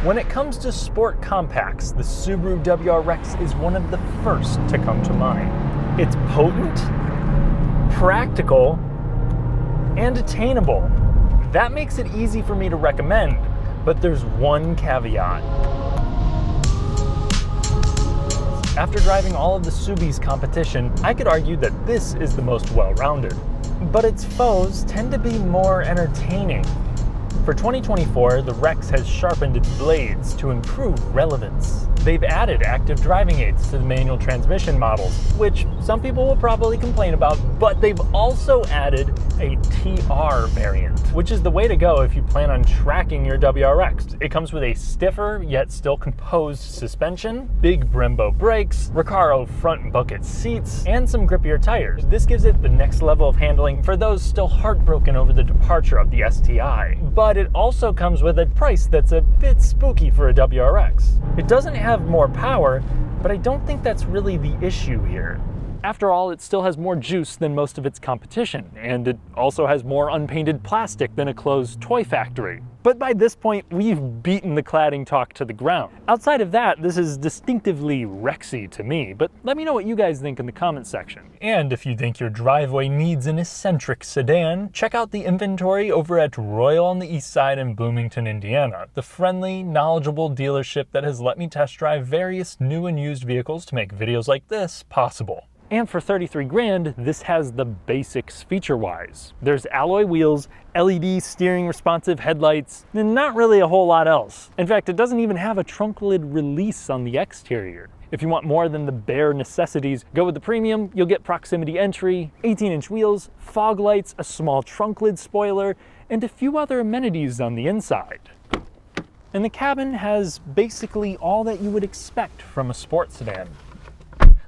When it comes to sport compacts, the Subaru WRX is one of the first to come to mind. It's potent, practical, and attainable. That makes it easy for me to recommend, but there's one caveat. After driving all of the Subie's competition, I could argue that this is the most well-rounded, but its foes tend to be more entertaining. For 2024, the Rex has sharpened its blades to improve relevance. They've added active driving aids to the manual transmission models, which some people will probably complain about, but they've also added a TR variant, which is the way to go if you plan on tracking your WRX. It comes with a stiffer yet still composed suspension, big Brembo brakes, Recaro front bucket seats, and some grippier tires. This gives it the next level of handling for those still heartbroken over the departure of the STI. But it also comes with a price that's a bit spooky for a WRX. It doesn't have more power, but I don't think that's really the issue here. After all, it still has more juice than most of its competition, and it also has more unpainted plastic than a closed toy factory. But by this point, we've beaten the cladding talk to the ground. Outside of that, this is distinctively Rexy to me, but let me know what you guys think in the comments section. And if you think your driveway needs an eccentric sedan, check out the inventory over at Royal on the Eastside in Bloomington, Indiana, the friendly, knowledgeable dealership that has let me test drive various new and used vehicles to make videos like this possible. And for 33 grand, this has the basics feature-wise. There's alloy wheels, LED steering responsive headlights, and not really a whole lot else. In fact, it doesn't even have a trunk lid release on the exterior. If you want more than the bare necessities, go with the premium. You'll get proximity entry, 18-inch wheels, fog lights, a small trunk lid spoiler, and a few other amenities on the inside. And the cabin has basically all that you would expect from a sports sedan.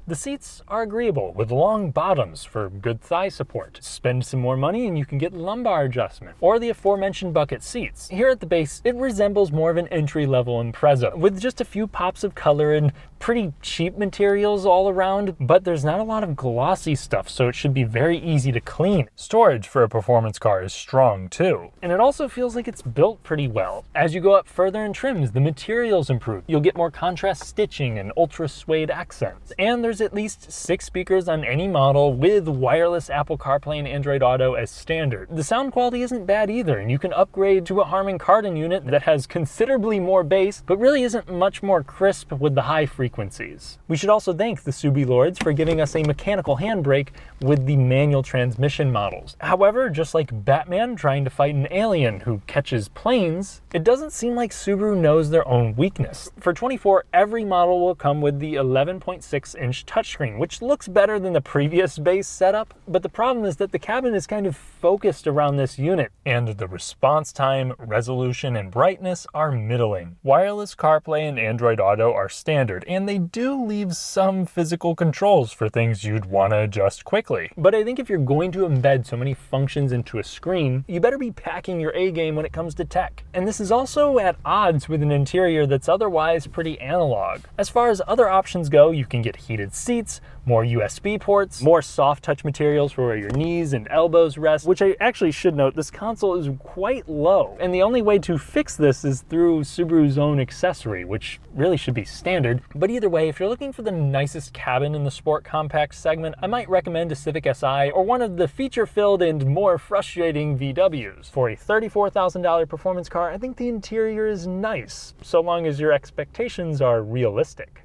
The seats are agreeable, with long bottoms for good thigh support. Spend some more money and you can get lumbar adjustment, or the aforementioned bucket seats. Here at the base, it resembles more of an entry-level Impreza, with just a few pops of color and pretty cheap materials all around, but there's not a lot of glossy stuff, so it should be very easy to clean. Storage for a performance car is strong too, and it also feels like it's built pretty well. As you go up further in trims, the materials improve. You'll get more contrast stitching and ultra suede accents, and there's at least 6 speakers on any model with wireless Apple CarPlay and Android Auto as standard. The sound quality isn't bad either, and you can upgrade to a Harman Kardon unit that has considerably more bass, but really isn't much more crisp with the high frequencies. We should also thank the Subie Lords for giving us a mechanical handbrake with the manual transmission models. However, just like Batman trying to fight an alien who catches planes, it doesn't seem like Subaru knows their own weakness. For 24, every model will come with the 11.6-inch touchscreen, which looks better than the previous base setup, but the problem is that the cabin is kind of focused around this unit, and the response time, resolution, and brightness are middling. Wireless CarPlay and Android Auto are standard, and they do leave some physical controls for things you'd want to adjust quickly. But I think if you're going to embed so many functions into a screen, you better be packing your A game when it comes to tech. And this is also at odds with an interior that's otherwise pretty analog. As far as other options go, you can get heated seats, more USB ports, more soft touch materials for where your knees and elbows rest, which I actually should note, this console is quite low. And the only way to fix this is through Subaru's own accessory, which really should be standard. But either way, if you're looking for the nicest cabin in the sport compact segment, I might recommend a Civic SI or one of the feature-filled and more frustrating VWs. For a $34,000 performance car, I think the interior is nice, so long as your expectations are realistic.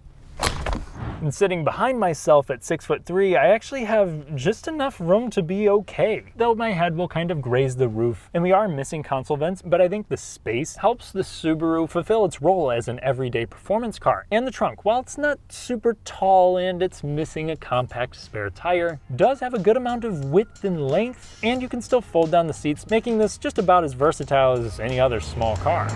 And sitting behind myself at 6'3", I actually have just enough room to be okay. Though my head will kind of graze the roof, and we are missing console vents, but I think the space helps the Subaru fulfill its role as an everyday performance car. And the trunk, while it's not super tall and it's missing a compact spare tire, does have a good amount of width and length, and you can still fold down the seats, making this just about as versatile as any other small car.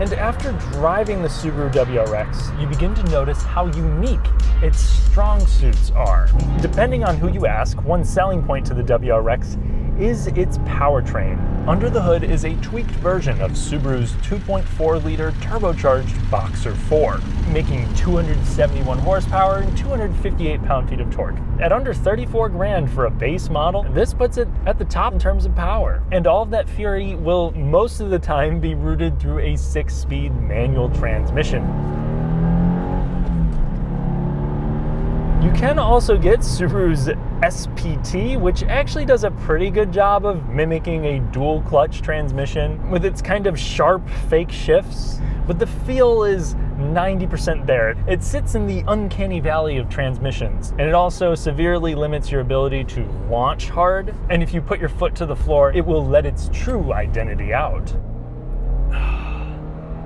And after driving the Subaru WRX, you begin to notice how unique its strong suits are. Depending on who you ask, one selling point to the WRX is its powertrain. Under the hood is a tweaked version of Subaru's 2.4-liter turbocharged Boxer 4, making 271 horsepower and 258 pound-feet of torque. At under 34 grand for a base model, this puts it at the top in terms of power. And all of that fury will most of the time be routed through a 6-speed manual transmission. You can also get Subaru's SPT, which actually does a pretty good job of mimicking a dual clutch transmission with its kind of sharp fake shifts, but the feel is 90% there. It sits in the uncanny valley of transmissions, and it also severely limits your ability to launch hard, and if you put your foot to the floor, it will let its true identity out.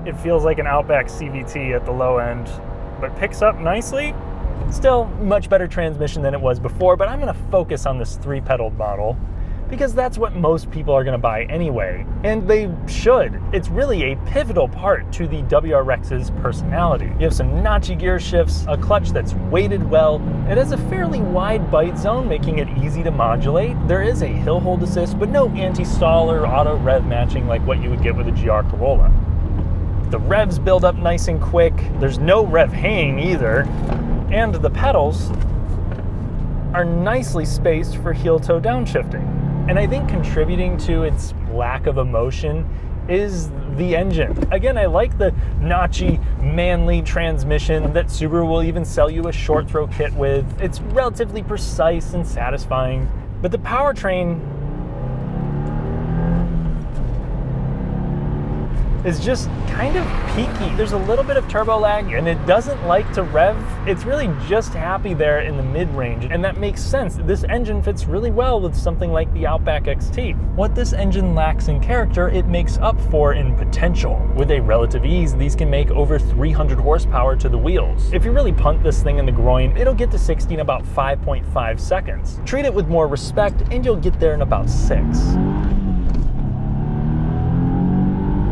It feels like an Outback CVT at the low end, but picks up nicely. Still, much better transmission than it was before, but I'm going to focus on this 3-pedaled model because that's what most people are going to buy anyway, and they should. It's really a pivotal part to the WRX's personality. You have some notchy gear shifts, a clutch that's weighted well, it has a fairly wide bite zone, making it easy to modulate. There is a hill hold assist, but no anti-stall or auto rev matching like what you would get with a GR Corolla. The revs build up nice and quick, there's no rev hang either, and the pedals are nicely spaced for heel-toe downshifting. And I think contributing to its lack of emotion is the engine. Again, I like the notchy, manly transmission that Subaru will even sell you a short throw kit with. It's relatively precise and satisfying, but the powertrain is just kind of peaky. There's a little bit of turbo lag and it doesn't like to rev. It's really just happy there in the mid-range, and that makes sense. This engine fits really well with something like the Outback XT. What this engine lacks in character, it makes up for in potential. With a relative ease, these can make over 300 horsepower to the wheels. If you really punt this thing in the groin, it'll get to 60 in about 5.5 seconds. Treat it with more respect and you'll get there in about 6.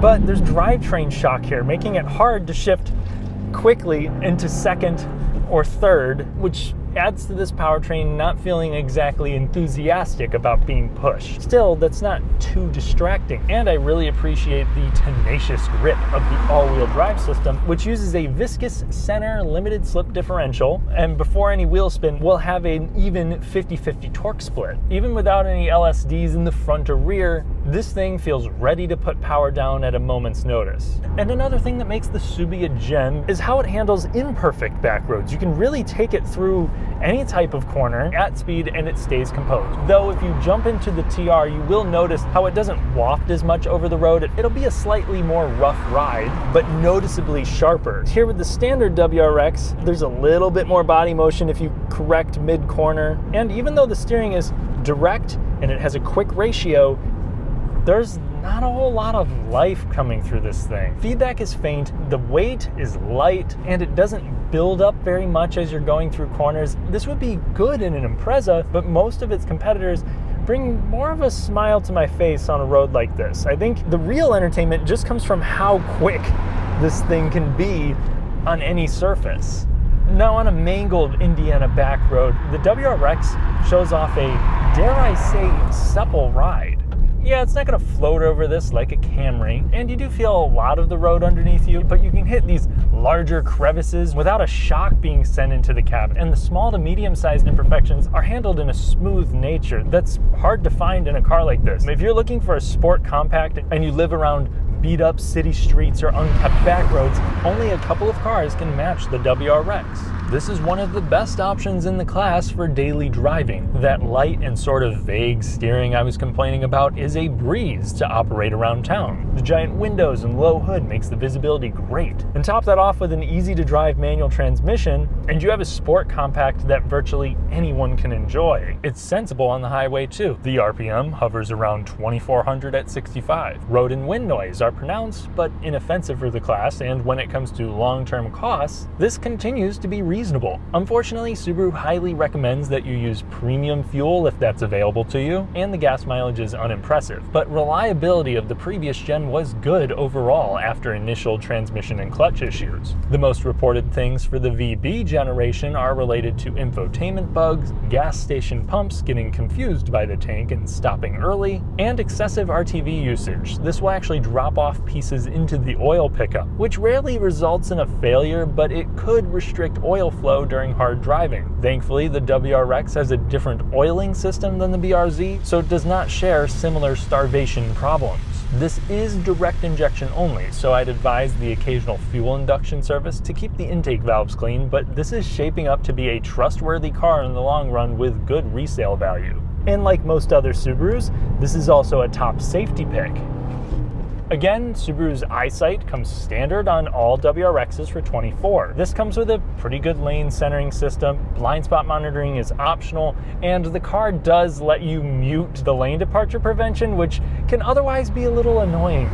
But there's drivetrain shock here, making it hard to shift quickly into second or third, which adds to this powertrain not feeling exactly enthusiastic about being pushed. Still, that's not too distracting, and I really appreciate the tenacious grip of the all-wheel drive system, which uses a viscous center limited slip differential, and before any wheel spin, we'll have an even 50-50 torque split. Even without any LSDs in the front or rear, this thing feels ready to put power down at a moment's notice. And another thing that makes the Subie a gem is how it handles imperfect back roads. You can really take it through any type of corner at speed and it stays composed. Though if you jump into the TR, you will notice how it doesn't waft as much over the road. It'll be a slightly more rough ride, but noticeably sharper. Here with the standard WRX, there's a little bit more body motion if you correct mid-corner. And even though the steering is direct and it has a quick ratio, there's not a whole lot of life coming through this thing. Feedback is faint, the weight is light, and it doesn't build up very much as you're going through corners. This would be good in an Impreza, but most of its competitors bring more of a smile to my face on a road like this. I think the real entertainment just comes from how quick this thing can be on any surface. Now on a mangled Indiana back road, the WRX shows off a, dare I say, supple ride. Yeah, it's not going to float over this like a Camry, and you do feel a lot of the road underneath you, but you can hit these larger crevices without a shock being sent into the cabin. And the small to medium-sized imperfections are handled in a smooth nature that's hard to find in a car like this. If you're looking for a sport compact and you live around beat-up city streets or unkept back roads, only a couple of cars can match the WRX. This is one of the best options in the class for daily driving. That light and sort of vague steering I was complaining about is a breeze to operate around town. The giant windows and low hood makes the visibility great. And top that off with an easy-to-drive manual transmission, and you have a sport compact that virtually anyone can enjoy. It's sensible on the highway too. The RPM hovers around 2,400 at 65. Road and wind noise are pronounced but inoffensive for the class, and when it comes to long-term costs, this continues to be reasonable reasonable. Unfortunately, Subaru highly recommends that you use premium fuel if that's available to you, and the gas mileage is unimpressive. But reliability of the previous gen was good overall after initial transmission and clutch issues. The most reported things for the VB generation are related to infotainment bugs, gas station pumps getting confused by the tank and stopping early, and excessive RTV usage. This will actually drop off pieces into the oil pickup, which rarely results in a failure, but it could restrict oil flow during hard driving. Thankfully, the WRX has a different oiling system than the BRZ, so it does not share similar starvation problems. This is direct injection only, so I'd advise the occasional fuel induction service to keep the intake valves clean, but this is shaping up to be a trustworthy car in the long run with good resale value. And like most other Subarus, this is also a top safety pick. Again, Subaru's EyeSight comes standard on all WRXs for 24. This comes with a pretty good lane centering system, blind spot monitoring is optional, and the car does let you mute the lane departure prevention, which can otherwise be a little annoying.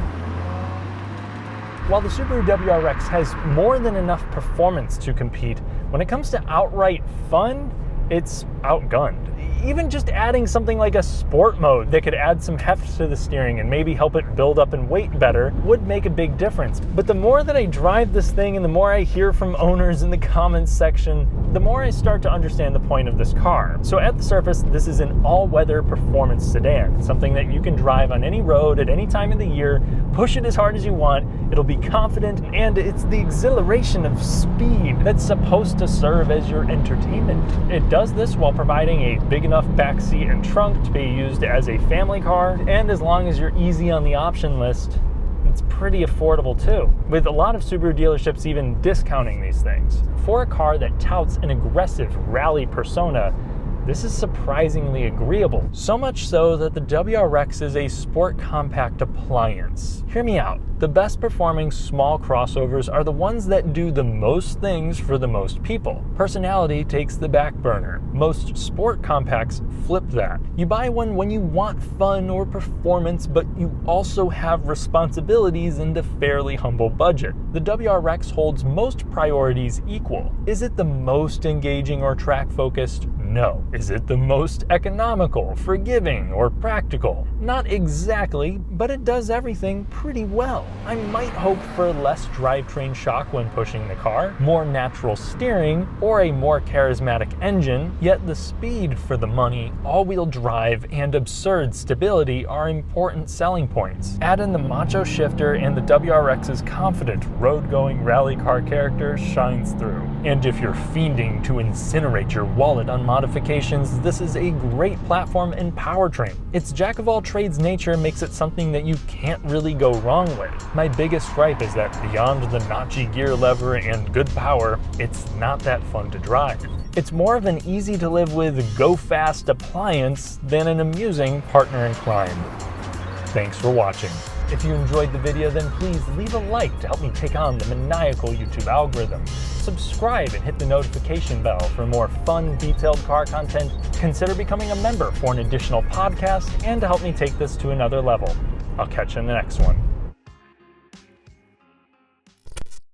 While the Subaru WRX has more than enough performance to compete, when it comes to outright fun, it's outgunned. Even just adding something like a sport mode that could add some heft to the steering and maybe help it build up in weight better would make a big difference. But the more that I drive this thing and the more I hear from owners in the comments section, the more I start to understand the point of this car. So at the surface, this is an all-weather performance sedan, something that you can drive on any road at any time of the year, push it as hard as you want, it'll be confident, and it's the exhilaration of speed that's supposed to serve as your entertainment. It does this while providing a big enough back seat and trunk to be used as a family car, and as long as you're easy on the option list, it's pretty affordable too, with a lot of Subaru dealerships even discounting these things. For a car that touts an aggressive rally persona, this is surprisingly agreeable, so much so that the WRX is a sport compact appliance. Hear me out. The best performing small crossovers are the ones that do the most things for the most people. Personality takes the back burner. Most sport compacts flip that. You buy one when you want fun or performance, but you also have responsibilities and a fairly humble budget. The WRX holds most priorities equal. Is it the most engaging or track focused? No. Is it the most economical, forgiving, or practical? Not exactly, but it does everything pretty well. I might hope for less drivetrain shock when pushing the car, more natural steering, or a more charismatic engine, yet the speed for the money, all-wheel drive, and absurd stability are important selling points. Add in the macho shifter and the WRX's confident, road-going rally car character shines through. And if you're fiending to incinerate your wallet on modifications, this is a great platform and powertrain. Its jack-of-all-trades nature makes it something that you can't really go wrong with. My biggest gripe is that beyond the notchy gear lever and good power, it's not that fun to drive. It's more of an easy-to-live-with, go-fast appliance than an amusing partner in crime. Thanks for watching. If you enjoyed the video, then please leave a like to help me take on the maniacal YouTube algorithm. Subscribe and hit the notification bell for more fun, detailed car content. Consider becoming a member for an additional podcast and to help me take this to another level. I'll catch you in the next one.